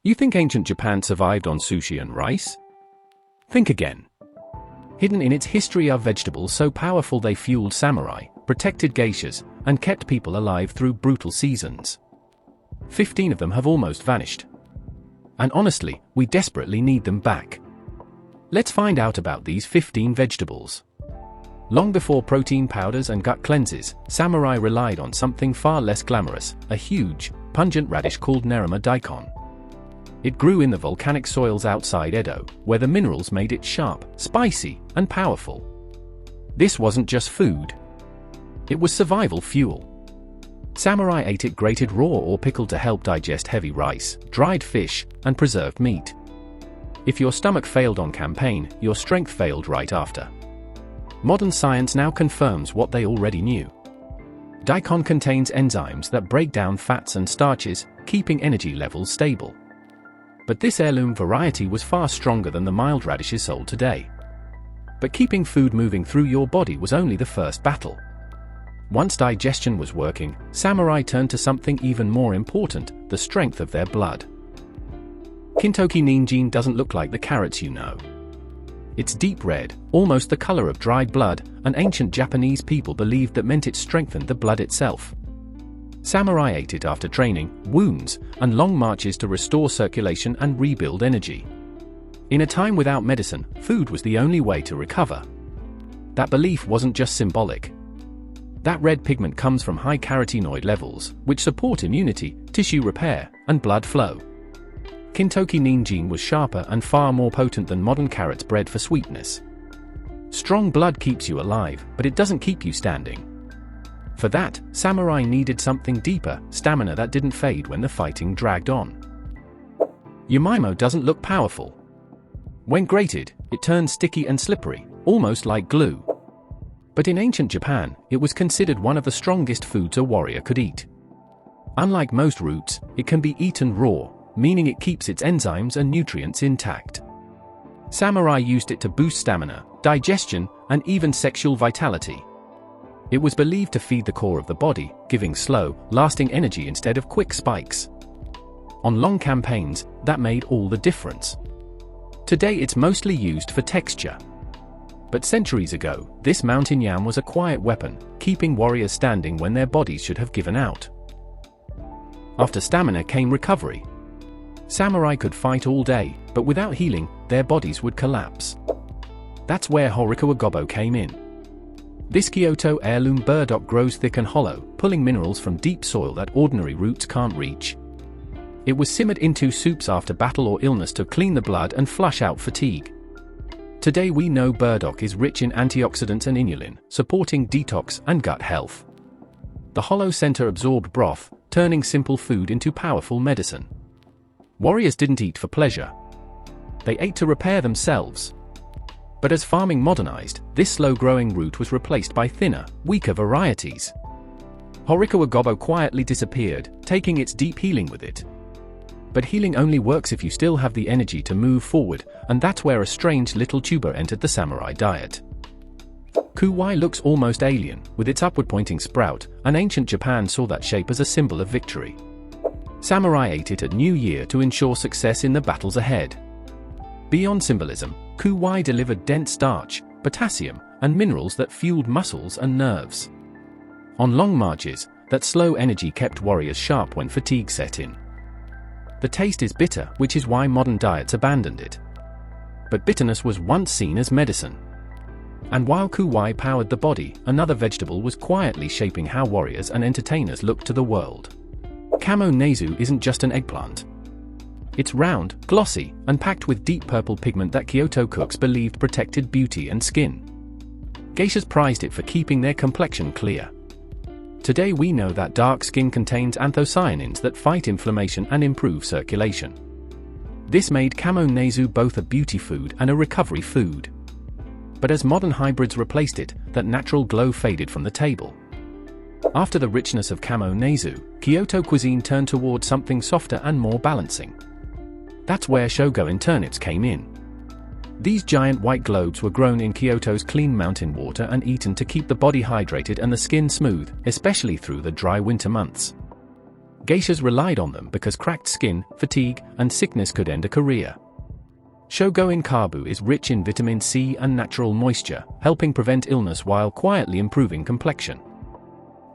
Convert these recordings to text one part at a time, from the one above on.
You think ancient Japan survived on sushi and rice? Think again. Hidden in its history are vegetables so powerful they fueled samurai, protected geishas, and kept people alive through brutal seasons. 15 of them have almost vanished. And honestly, we desperately need them back. Let's find out about these 15 vegetables. Long before protein powders and gut cleanses, samurai relied on something far less glamorous, a huge, pungent radish called nerima daikon. It grew in the volcanic soils outside Edo, where the minerals made it sharp, spicy, and powerful. This wasn't just food. It was survival fuel. Samurai ate it grated raw or pickled to help digest heavy rice, dried fish, and preserved meat. If your stomach failed on campaign, your strength failed right after. Modern science now confirms what they already knew. Daikon contains enzymes that break down fats and starches, keeping energy levels stable. But this heirloom variety was far stronger than the mild radishes sold today. But keeping food moving through your body was only the first battle. Once digestion was working, samurai turned to something even more important, the strength of their blood. Kintoki ninjin doesn't look like the carrots you know. It's deep red, almost the color of dried blood, and ancient Japanese people believed that meant it strengthened the blood itself. Samurai ate it after training, wounds, and long marches to restore circulation and rebuild energy. In a time without medicine, food was the only way to recover. That belief wasn't just symbolic. That red pigment comes from high carotenoid levels, which support immunity, tissue repair, and blood flow. Kintoki ninjin was sharper and far more potent than modern carrots bred for sweetness. Strong blood keeps you alive, but it doesn't keep you standing. For that, samurai needed something deeper, stamina that didn't fade when the fighting dragged on. Yamaimo doesn't look powerful. When grated, it turns sticky and slippery, almost like glue. But in ancient Japan, it was considered one of the strongest foods a warrior could eat. Unlike most roots, it can be eaten raw, meaning it keeps its enzymes and nutrients intact. Samurai used it to boost stamina, digestion, and even sexual vitality. It was believed to feed the core of the body, giving slow, lasting energy instead of quick spikes. On long campaigns, that made all the difference. Today it's mostly used for texture. But centuries ago, this mountain yam was a quiet weapon, keeping warriors standing when their bodies should have given out. After stamina came recovery. Samurai could fight all day, but without healing, their bodies would collapse. That's where Horikawa Gobo came in. This Kyoto heirloom burdock grows thick and hollow, pulling minerals from deep soil that ordinary roots can't reach. It was simmered into soups after battle or illness to clean the blood and flush out fatigue. Today we know burdock is rich in antioxidants and inulin, supporting detox and gut health. The hollow center absorbed broth, turning simple food into powerful medicine. Warriors didn't eat for pleasure. They ate to repair themselves. But as farming modernized, this slow-growing root was replaced by thinner, weaker varieties. Horikawa Gobo quietly disappeared, taking its deep healing with it. But healing only works if you still have the energy to move forward, and that's where a strange little tuber entered the samurai diet. Kuwai looks almost alien, with its upward-pointing sprout, and ancient Japan saw that shape as a symbol of victory. Samurai ate it at New Year to ensure success in the battles ahead. Beyond symbolism, kuwai delivered dense starch, potassium, and minerals that fueled muscles and nerves. On long marches, that slow energy kept warriors sharp when fatigue set in. The taste is bitter, which is why modern diets abandoned it. But bitterness was once seen as medicine. And while kuwai powered the body, another vegetable was quietly shaping how warriors and entertainers looked to the world. Kamo nezu isn't just an eggplant. It's round, glossy, and packed with deep purple pigment that Kyoto cooks believed protected beauty and skin. Geishas prized it for keeping their complexion clear. Today we know that dark skin contains anthocyanins that fight inflammation and improve circulation. This made kamo nezu both a beauty food and a recovery food. But as modern hybrids replaced it, that natural glow faded from the table. After the richness of kamo nezu, Kyoto cuisine turned toward something softer and more balancing. That's where shogo turnips came in. These giant white globes were grown in Kyoto's clean mountain water and eaten to keep the body hydrated and the skin smooth, especially through the dry winter months. Geishas relied on them because cracked skin, fatigue, and sickness could end a career. Shogo Inkabu is rich in vitamin C and natural moisture, helping prevent illness while quietly improving complexion.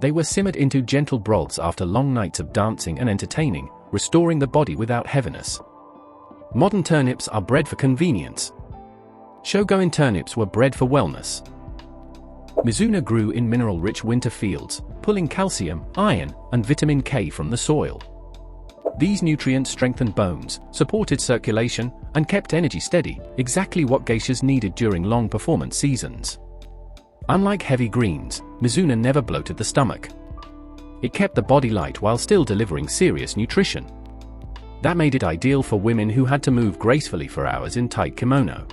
They were simmered into gentle broths after long nights of dancing and entertaining, restoring the body without heaviness. Modern turnips are bred for convenience. Shogun turnips were bred for wellness. Mizuna grew in mineral-rich winter fields, pulling calcium, iron, and vitamin K from the soil. These nutrients strengthened bones, supported circulation, and kept energy steady, exactly what geishas needed during long performance seasons. Unlike heavy greens, Mizuna never bloated the stomach. It kept the body light while still delivering serious nutrition. That made it ideal for women who had to move gracefully for hours in tight kimono.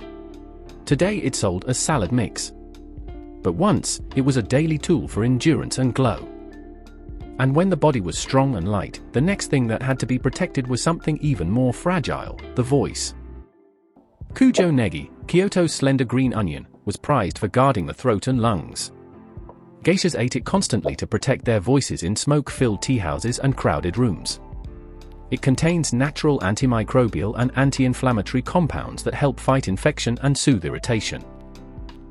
Today it's sold as salad mix. But once, it was a daily tool for endurance and glow. And when the body was strong and light, the next thing that had to be protected was something even more fragile, the voice. Kujo negi, Kyoto's slender green onion, was prized for guarding the throat and lungs. Geishas ate it constantly to protect their voices in smoke-filled tea houses and crowded rooms. It contains natural antimicrobial and anti-inflammatory compounds that help fight infection and soothe irritation.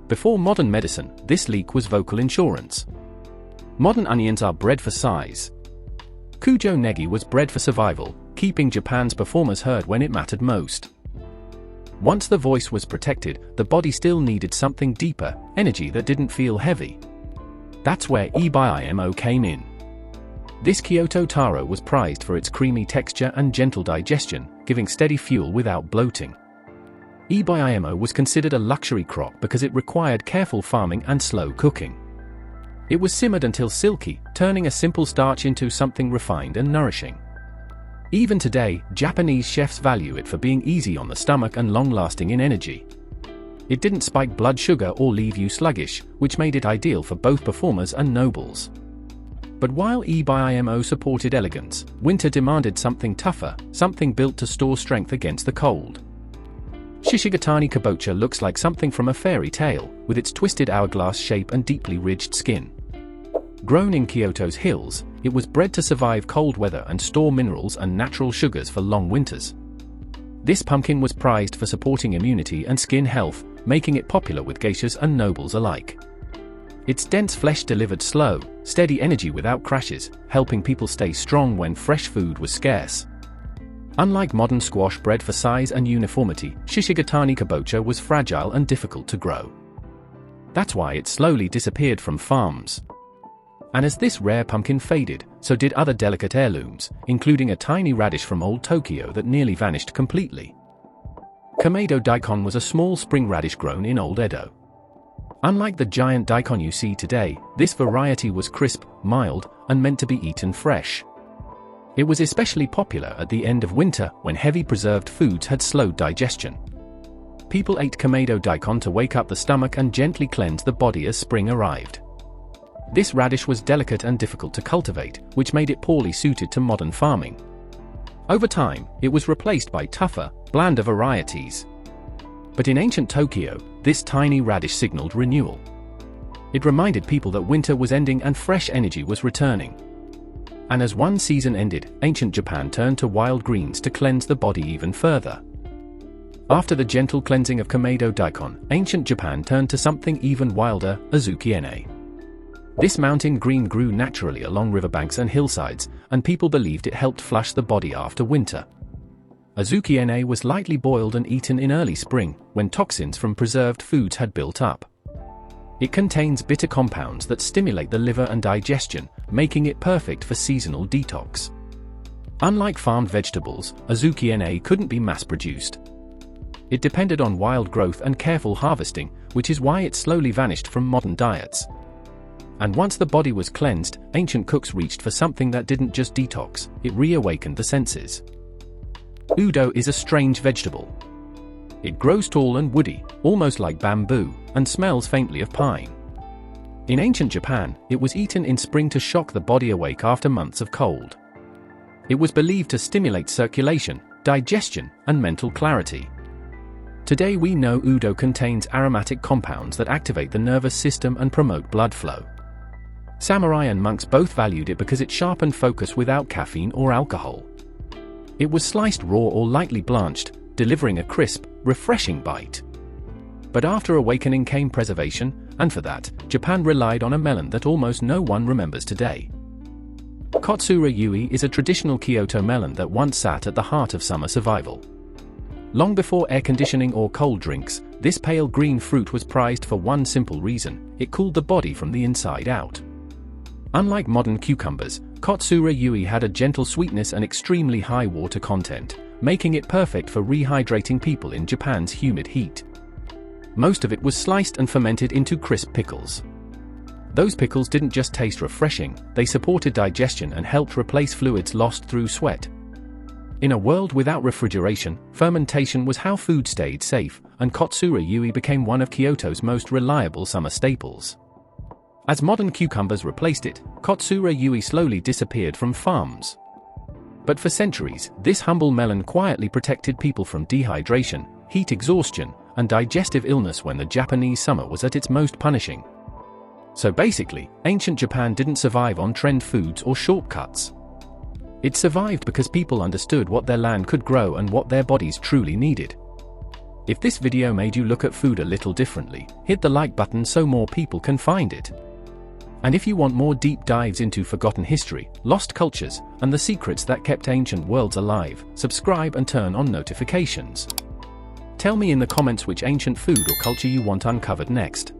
Before modern medicine, this leek was vocal insurance. Modern onions are bred for size. Kujo negi was bred for survival, keeping Japan's performers heard when it mattered most. Once the voice was protected, the body still needed something deeper, energy that didn't feel heavy. That's where Ibi-Imo came in. This Kyoto taro was prized for its creamy texture and gentle digestion, giving steady fuel without bloating. Ibi-Imo was considered a luxury crop because it required careful farming and slow cooking. It was simmered until silky, turning a simple starch into something refined and nourishing. Even today, Japanese chefs value it for being easy on the stomach and long-lasting in energy. It didn't spike blood sugar or leave you sluggish, which made it ideal for both performers and nobles. But while Ibi-Imo supported elegance, winter demanded something tougher, something built to store strength against the cold. Shishigatani kabocha looks like something from a fairy tale, with its twisted hourglass shape and deeply ridged skin. Grown in Kyoto's hills, it was bred to survive cold weather and store minerals and natural sugars for long winters. This pumpkin was prized for supporting immunity and skin health, making it popular with geishas and nobles alike. Its dense flesh delivered slow, steady energy without crashes, helping people stay strong when fresh food was scarce. Unlike modern squash bred for size and uniformity, Shishigatani kabocha was fragile and difficult to grow. That's why it slowly disappeared from farms. And as this rare pumpkin faded, so did other delicate heirlooms, including a tiny radish from old Tokyo that nearly vanished completely. Kamado daikon was a small spring radish grown in old Edo. Unlike the giant daikon you see today, this variety was crisp, mild, and meant to be eaten fresh. It was especially popular at the end of winter when heavy preserved foods had slowed digestion. People ate kamado daikon to wake up the stomach and gently cleanse the body as spring arrived. This radish was delicate and difficult to cultivate, which made it poorly suited to modern farming. Over time, it was replaced by tougher, blander varieties. But in ancient Tokyo, this tiny radish signaled renewal. It reminded people that winter was ending and fresh energy was returning. And as one season ended, ancient Japan turned to wild greens to cleanse the body even further. After the gentle cleansing of kamado daikon, ancient Japan turned to something even wilder, azukiene. This mountain green grew naturally along riverbanks and hillsides, and people believed it helped flush the body after winter. Azukiene was lightly boiled and eaten in early spring, when toxins from preserved foods had built up. It contains bitter compounds that stimulate the liver and digestion, making it perfect for seasonal detox. Unlike farmed vegetables, azukiene couldn't be mass-produced. It depended on wild growth and careful harvesting, which is why it slowly vanished from modern diets. And once the body was cleansed, ancient cooks reached for something that didn't just detox, it reawakened the senses. Udo is a strange vegetable. It grows tall and woody, almost like bamboo, and smells faintly of pine. In ancient Japan, it was eaten in spring to shock the body awake after months of cold. It was believed to stimulate circulation, digestion, and mental clarity. Today we know Udo contains aromatic compounds that activate the nervous system and promote blood flow. Samurai and monks both valued it because it sharpened focus without caffeine or alcohol. It was sliced raw or lightly blanched, delivering a crisp, refreshing bite. But after awakening came preservation, and for that, Japan relied on a melon that almost no one remembers today. Kotsura Yui is a traditional Kyoto melon that once sat at the heart of summer survival. Long before air conditioning or cold drinks, this pale green fruit was prized for one simple reason: it cooled the body from the inside out. Unlike modern cucumbers, Kotsura Yui had a gentle sweetness and extremely high water content, making it perfect for rehydrating people in Japan's humid heat. Most of it was sliced and fermented into crisp pickles. Those pickles didn't just taste refreshing, they supported digestion and helped replace fluids lost through sweat. In a world without refrigeration, fermentation was how food stayed safe, and Kotsura Yui became one of Kyoto's most reliable summer staples. As modern cucumbers replaced it, Kotsura Yui slowly disappeared from farms. But for centuries, this humble melon quietly protected people from dehydration, heat exhaustion, and digestive illness when the Japanese summer was at its most punishing. So basically, ancient Japan didn't survive on trend foods or shortcuts. It survived because people understood what their land could grow and what their bodies truly needed. If this video made you look at food a little differently, hit the like button so more people can find it. And if you want more deep dives into forgotten history, lost cultures, and the secrets that kept ancient worlds alive, subscribe and turn on notifications. Tell me in the comments which ancient food or culture you want uncovered next.